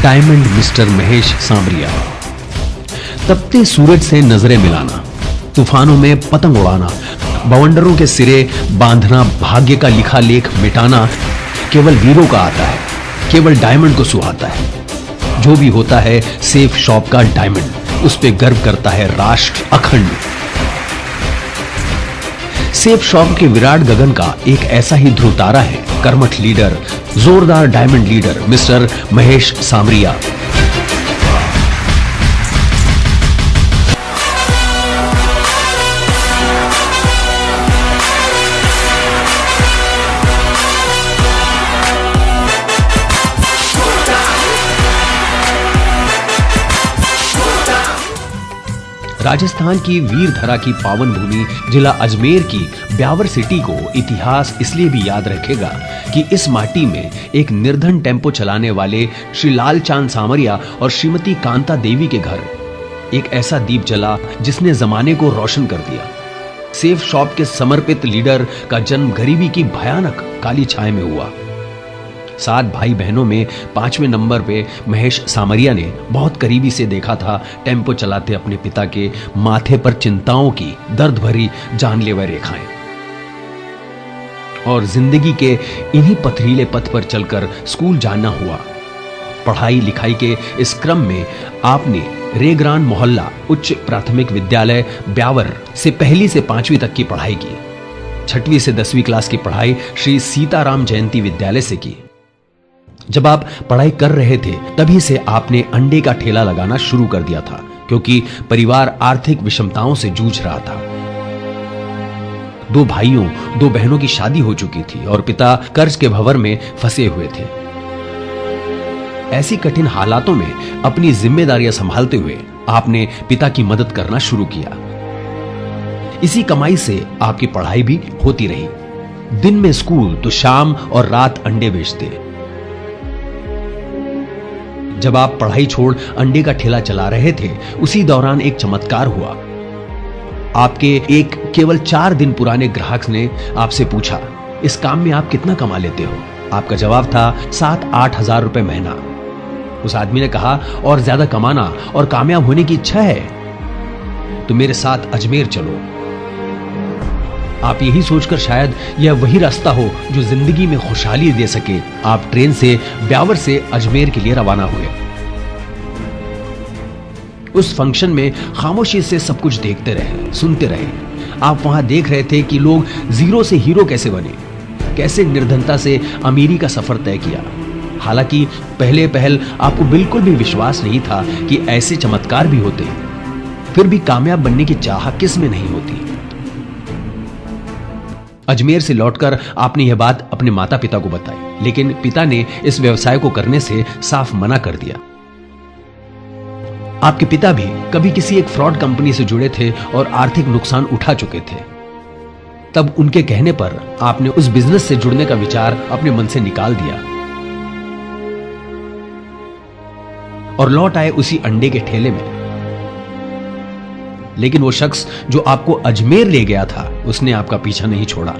Diamond mister Mahesh सांवरिया। तपते सूरज से नजरें मिलाना, तूफानों में पतंग उड़ाना, बवंडरों के सिरे बांधना, भाग्य का लिखा लेख मिटाना केवल वीरों का आता है, केवल डायमंड को सुहाता है। जो भी होता है सेफ शॉप का डायमंड, उस पे गर्व करता है राष्ट्र अखंड। सेफ शॉप के विराट गगन का एक ऐसा ही ध्रुव तारा है कर्मठ लीडर, जोरदार डायमंड लीडर मिस्टर महेश सांवरिया। राजस्थान की वीर धरा की पावन भूमि जिला अजमेर की ब्यावर सिटी को इतिहास इसलिए भी याद रखेगा कि इस माटी में एक निर्धन टेम्पो चलाने वाले श्री लालचांद सांवरिया और श्रीमती कांता देवी के घर एक ऐसा दीप जला जिसने जमाने को रोशन कर दिया। सेफ शॉप के समर्पित लीडर का जन्म गरीबी की भयानक काली छाया में हुआ। 7 भाई बहनों में 5वें नंबर पे महेश सांवरिया ने बहुत करीबी से देखा था टेम्पो चलाते अपने पिता के माथे पर चिंताओं की दर्द भरी जानलेवा रेखाएं। और जिंदगी के इन्हीं पथरीले पथ पर चलकर स्कूल जाना हुआ। पढ़ाई लिखाई के इस क्रम में आपने रेग्रान मोहल्ला उच्च प्राथमिक विद्यालय ब्यावर से 1ली से 5वीं तक की पढ़ाई की। 6वीं से 10वीं क्लास की पढ़ाई श्री सीताराम जयंती विद्यालय से की। जब आप पढ़ाई कर रहे थे तभी से आपने अंडे का ठेला लगाना शुरू कर दिया था, क्योंकि परिवार आर्थिक विषमताओं से जूझ रहा था। 2 भाइयों 2 बहनों की शादी हो चुकी थी और पिता कर्ज के भंवर में फंसे हुए थे। ऐसी कठिन हालातों में अपनी जिम्मेदारियां संभालते हुए आपने पिता की मदद करना शुरू किया। इसी कमाई से आपकी पढ़ाई भी होती रही। दिन में स्कूल तो शाम और रात अंडे बेचते। जब आप पढ़ाई छोड़ अंडे का ठेला चला रहे थे उसी दौरान एक चमत्कार हुआ। आपके एक केवल 4 दिन पुराने ग्राहक ने आपसे पूछा, इस काम में आप कितना कमा लेते हो? आपका जवाब था 7-8 हजार रुपए महीना। उस आदमी ने कहा, और ज्यादा कमाना और कामयाब होने की इच्छा है तो मेरे साथ अजमेर चलो। आप यही सोचकर शायद यह वही रास्ता हो जो जिंदगी में खुशहाली दे सके, आप ट्रेन से ब्यावर से अजमेर के लिए रवाना हुए। उस फंक्शन में खामोशी से सब कुछ देखते रहे, सुनते रहे। आप वहां देख रहे थे कि लोग जीरो से हीरो कैसे बने, कैसे निर्धनता से अमीरी का सफर तय किया। हालांकि पहल आपको बिल्कुल भी विश्वास नहीं था कि ऐसे चमत्कार भी होते, फिर भी कामयाब बनने की चाह किस में नहीं होती। अजमेर से लौटकर आपने यह बात अपने माता पिता को बताई, लेकिन पिता ने इस व्यवसाय को करने से साफ मना कर दिया। आपके पिता भी कभी किसी एक फ्रॉड कंपनी से जुड़े थे और आर्थिक नुकसान उठा चुके थे। तब उनके कहने पर आपने उस बिजनेस से जुड़ने का विचार अपने मन से निकाल दिया और लौट आए उसी अंडे के ठेले में। लेकिन वो शख्स जो आपको अजमेर ले गया था उसने आपका पीछा नहीं छोड़ा।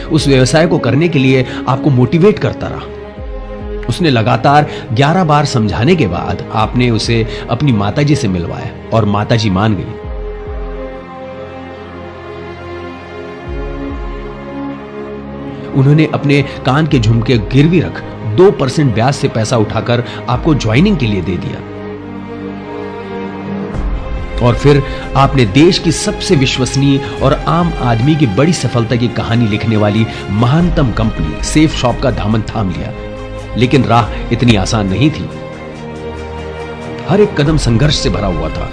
उस व्यवसाय को करने के लिए आपको मोटिवेट करता रहा। उसने लगातार 11 बार समझाने के बाद आपने उसे अपनी माताजी से मिलवाया और माताजी मान गई। उन्होंने अपने कान के झुमके गिरवी रख 2% ब्याज से पैसा उठाकर आपको ज्वाइनिंग के लिए दे दिया। और फिर आपने देश की सबसे विश्वसनीय और आम आदमी की बड़ी सफलता की कहानी लिखने वाली महानतम कंपनी सेफ शॉप का दामन थाम लिया। लेकिन राह इतनी आसान नहीं थी। हर एक कदम संघर्ष से भरा हुआ था।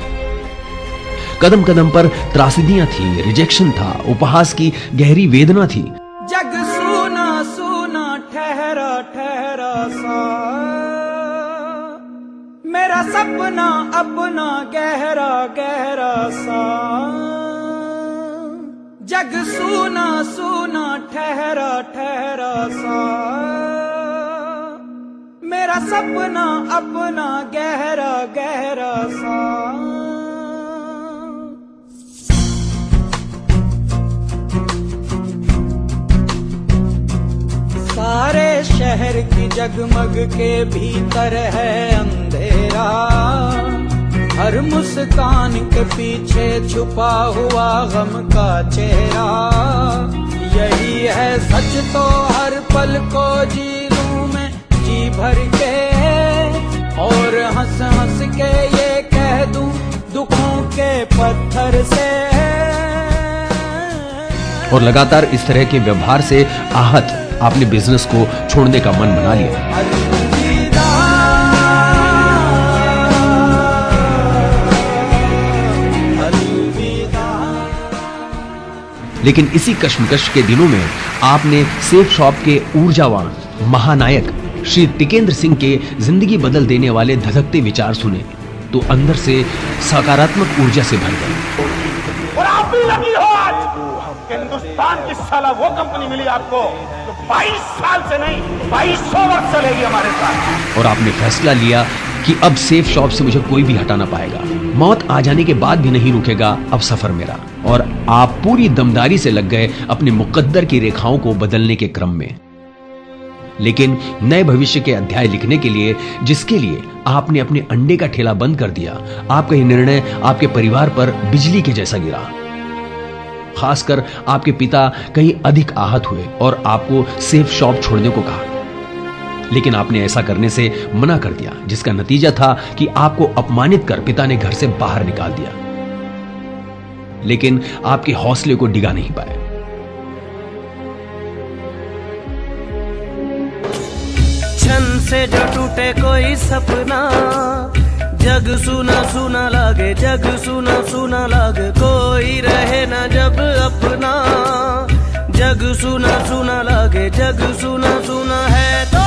कदम कदम पर त्रासदियां थी, रिजेक्शन था, उपहास की गहरी वेदना थी। जग सुना सुना ठहरा ठहरा सा, मेरा सपना अपना गहरा गहरा सा। जग सुना सुना ठहरा ठहरा सा, मेरा सपना अपना गहरा गहरा सा। सारे शहर की जगमग के भीतर है अंधेरा, हर मुस्कान के पीछे छुपा हुआ गम का चेहरा। यही है सच तो हर पल को जी लूं मैं जी भर के, और हंस हंस के ये कह दूं दुखों के पत्थर से। और लगातार इस तरह के व्यवहार से आहत आपने बिजनेस को छोड़ने का मन बना लिया। लेकिन इसी कश्मकश के दिनों में आपने सेफ शॉप के ऊर्जावान महानायक श्री टिकेंद्र सिंह के जिंदगी बदल देने वाले धधकते विचार सुने तो अंदर से सकारात्मक ऊर्जा से भर गए। और आप भी लगी हो आज कि हिंदुस्तान की साला वो कंपनी मिली आपको तो 22 साल से नहीं 2200 वर्ष चलेगी हमारे साथ। और आपने फैसला लिया कि अब सेफ शॉप से मुझे कोई भी हटा ना पाएगा, मौत आ जाने के बाद भी नहीं रुकेगा अब सफर मेरा। और आप पूरी दमदारी से लग गए अपने मुकद्दर की रेखाओं को बदलने के क्रम में। लेकिन नए भविष्य के अध्याय लिखने के लिए, जिसके लिए आपने अपने अंडे का ठेला बंद कर दिया, आपका यह निर्णय आपके परिवार पर बिजली के जैसा गिरा। खासकर आपके पिता कहीं अधिक आहत हुए और आपको सेफ शॉप छोड़ने को कहा, लेकिन आपने ऐसा करने से मना कर दिया, जिसका नतीजा था कि आपको अपमानित कर पिता ने घर से बाहर निकाल दिया। लेकिन आपके हौसले को डिगा नहीं पाए। क्षण से जो टूटे कोई सपना, जग सुना सुना लागे, जग सुना सुना लागे, कोई रहे ना जब अपना, जग सुना सुना लागे, जग सुना सुना है तो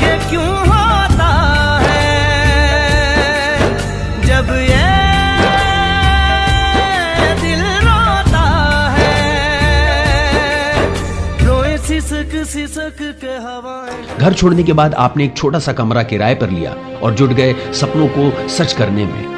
ये क्यों होता है, जब ये दिल रोता है, रोए सिसक सिसक के हवाएं। घर छोड़ने के बाद आपने एक छोटा सा कमरा किराए पर लिया और जुट गए सपनों को सच करने में।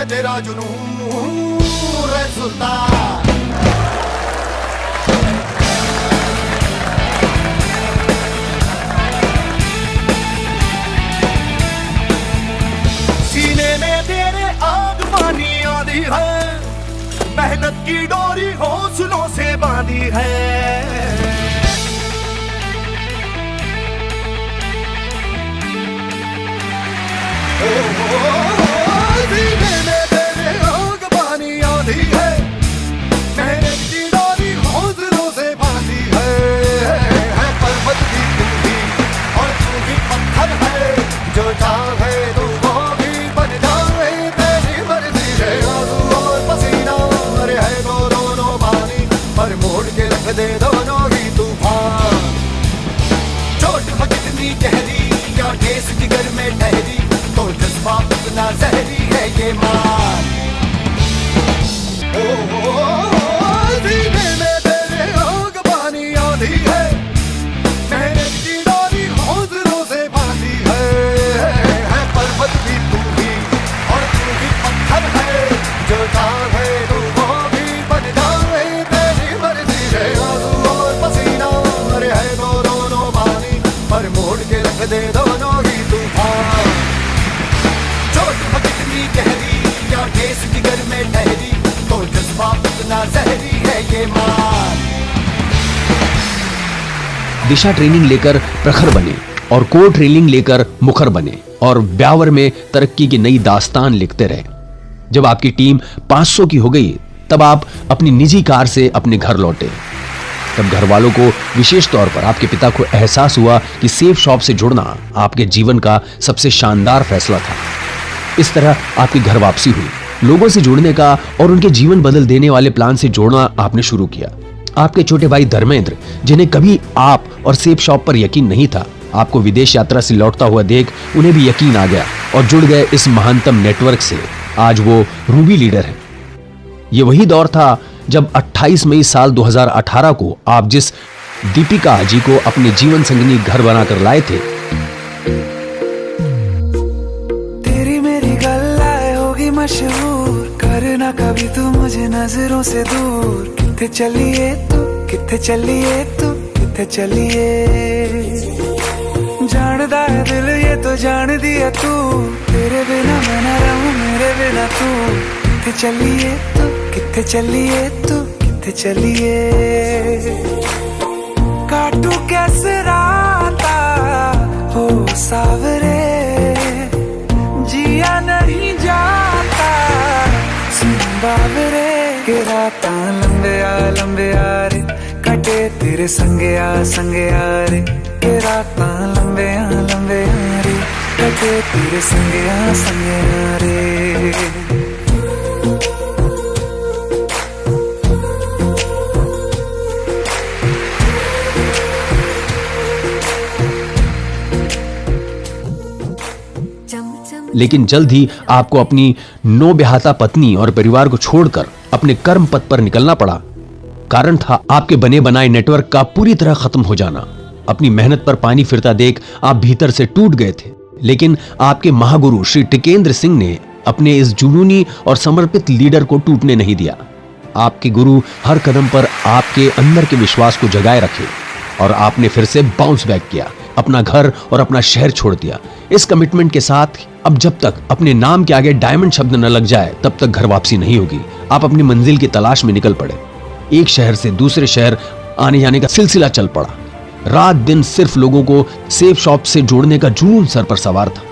तेरा जुनून रे सुल्तान। सीने में तेरे आग पानी आदि है, मेहनत की डोरी हौसलों से बांधी है। दे दोनों ही तूफान, चोट कितनी गहरी या ठेस जिगर में ठहरी, तो जज्बा इतना जहरी है ये मान। सीने में तेरे आग पानी आधी है, मेहनत की डोरी हौसलों से बांधी है पर्वत भी तू ही और तू ही पत्थर है, जो चाहे तू वो भी बन जाए, तेरी मर्जी है आंसू और पसीना, अरे है तो दोनों पानी पर मोड़ के रख दे दोनों ही तूफान। चोट कितनी गहरी या ठेस जिगर में ठहरी, तो जज्बा इतना जहरी है ये मान। दिशा ट्रेनिंग लेकर प्रखर बने और कोर्ट रेलिंग लेकर मुखर बने और ब्यावर में तरक्की की नई दास्तान लिखते रहे। जब आपकी टीम 500 की हो गई तब आप अपनी निजी कार से अपने घर लौटे। तब घर वालों को, विशेष तौर पर आपके पिता को एहसास हुआ कि सेफ शॉप से जुड़ना आपके जीवन का सबसे शानदार फैसला था। इस तरह आपकी घर वापसी हुई। लोगों से जुड़ने का और उनके जीवन बदल देने वाले प्लान से जोड़ना आपने शुरू किया। आपके छोटे भाई धर्मेंद्र, जिन्हें कभी आप और सेफ शॉप पर यकीन नहीं था, आपको विदेश यात्रा से लौटता हुआ देख उन्हें भी यकीन आ गया और जुड़ गए इस महानतम नेटवर्क से। आज वो रूबी लीडर है। ये वही दौर था जब 28 मई साल 2018 को आप जिस दीपिका जी को अपने जीवन संगिनी घर बनाकर लाए थे, तेरी मेरी गल्लाए होगी मशहूर, करना कभी तू मुझे नजरों से दूर। किथे चलिए तू, किथे चलिए तू, किथे चलिए, जानदा है दिल ये तो जान दिया तू, तेरे बिना मैं ना रहूं मेरे बिना तू। किथे चलिए तू, किथे चलिए तू, किथे चलिए, काटू कैसे राता हो सावरे, जिया नहीं जाता सुन बाबरे, के राता लंबे आ रे, कटे तेरे संगे आ रे, के राता लंबे आ रे, कटे तेरे संगे आ रे। लेकिन जल्द ही आपको अपनी नौब्याहता पत्नी और परिवार को छोड़कर अपने कर्म पथ पर निकलना पड़ा। कारण था आपके बने बनाए नेटवर्क का पूरी तरह खत्म हो जाना। अपनी मेहनत पर पानी फिरता देख आप भीतर से टूट गए थे, लेकिन आपके महागुरु श्री टिकेंद्र सिंह ने अपने इस जुनूनी और समर्पित लीडर को टूटने नहीं दिया। आपके गुरु हर कदम पर आपके अंदर के विश्वास को जगाए रखे और आपने फिर से बाउंस बैक किया, अपना घर और अपना शहर छोड़ दिया। इस कमिटमेंट के साथ अब जब तक अपने नाम के आगे डायमंड शब्द न लग जाए तब तक घर वापसी नहीं होगी। आप अपनी मंजिल की तलाश में निकल पड़े। एक शहर से दूसरे शहर आने जाने का सिलसिला चल पड़ा। रात दिन सिर्फ लोगों को सेफ शॉप से जोड़ने का जुनून सर पर सवार था।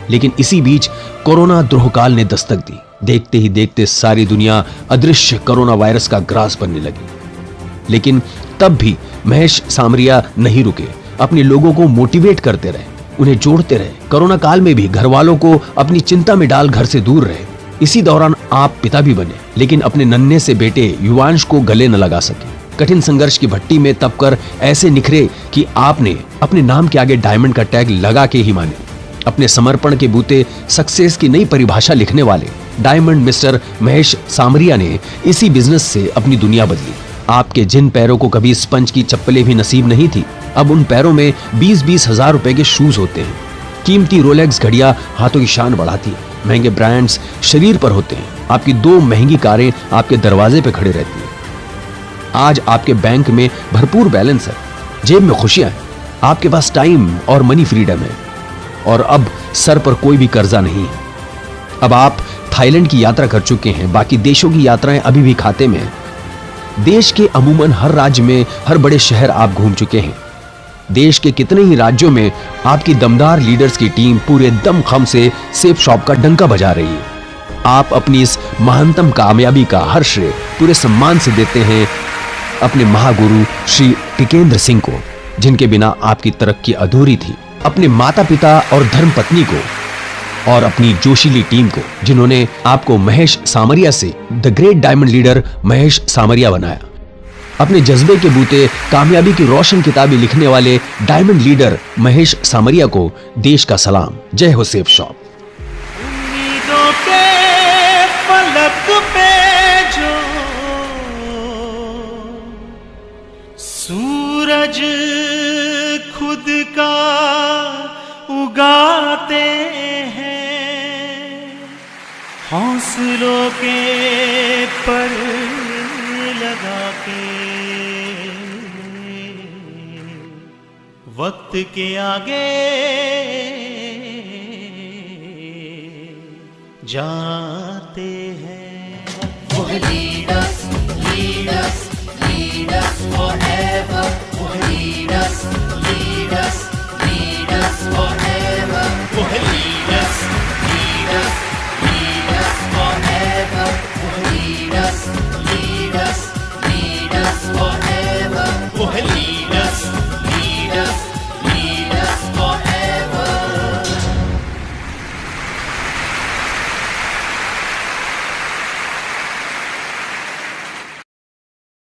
लेकिन इसी बीच कोरोना द्रोहकाल ने दस्तक दी। देखते ही देखते सारी दुनिया अदृश्य कोरोना वायरस का ग्रास बनने लगी। लेकिन तब भी महेश सामरिया नहीं रुके, अपने लोगों को मोटिवेट करते रहे, उन्हें जोड़ते रहे। कोरोना काल में भी घर वालों को अपनी चिंता में डाल घर से दूर रहे। इसी दौरान आप पिता भी बने, लेकिन अपने नन्हे से बेटे युवांश को गले न लगा सके। कठिन संघर्ष की भट्टी में तपकर ऐसे निखरे कि आपने अपने नाम के आगे डायमंड का टैग लगा के ही माने। अपने समर्पण के बूते सक्सेस की नई परिभाषा लिखने वाले डायमंड मिस्टर महेश सामरिया ने इसी बिजनेस से अपनी दुनिया बदली। आपके जिन पैरों को कभी स्पंज की चप्पलें भी नसीब नहीं थी, अब उन पैरों में 20-20 हजार रुपए के शूज होते हैं। कीमती रोलेक्स घड़ियां हाथों की शान बढ़ाती है। महंगे ब्रांड्स शरीर पर होते हैं। आपकी 2 महंगी कारें आपके दरवाजे पे खड़े रहती हैं। आज आपके बैंक में भरपूर बैलेंस है, जेब में खुशियां हैं, आपके पास टाइम और मनी फ्रीडम है और अब सर पर कोई भी कर्जा नहीं है। अब आप थाईलैंड की यात्रा कर चुके हैं, बाकी देशों की यात्राएं अभी भी खाते में हैं। देश के अमूमन हर राज्य में हर बड़े शहर आप घूम चुके हैं। देश के कितने ही राज्यों में आपकी दमदार लीडर्स की टीम पूरे दमखम से सेफ शॉप का डंका बजा रही है। आप अपनी इस महानतम कामयाबी का हर श्रेय पूरे सम्मान से देते हैं अपने महागुरु श्री टिकेंद्र सिंह को, जिनके बिना आपकी तरक्की अधूरी थी, अपने माता पिता और धर्मपत्नी को और अपनी जोशीली टीम को, जिन्होंने आपको महेश सामरिया से the great diamond leader Mahesh Samaria बनाया। अपने जज्बे के बूते कामयाबी की रोशन किताबें लिखने वाले डायमंड लीडर महेश सामरिया को देश का सलाम। जय हो सेफ शॉप। उम्मीदों के फलक पे जो सूरज खुद का उगाते हैं, हौसलों के पर लगा के वक्त के आगे जाते हैं। Lead us, lead us, lead us forever.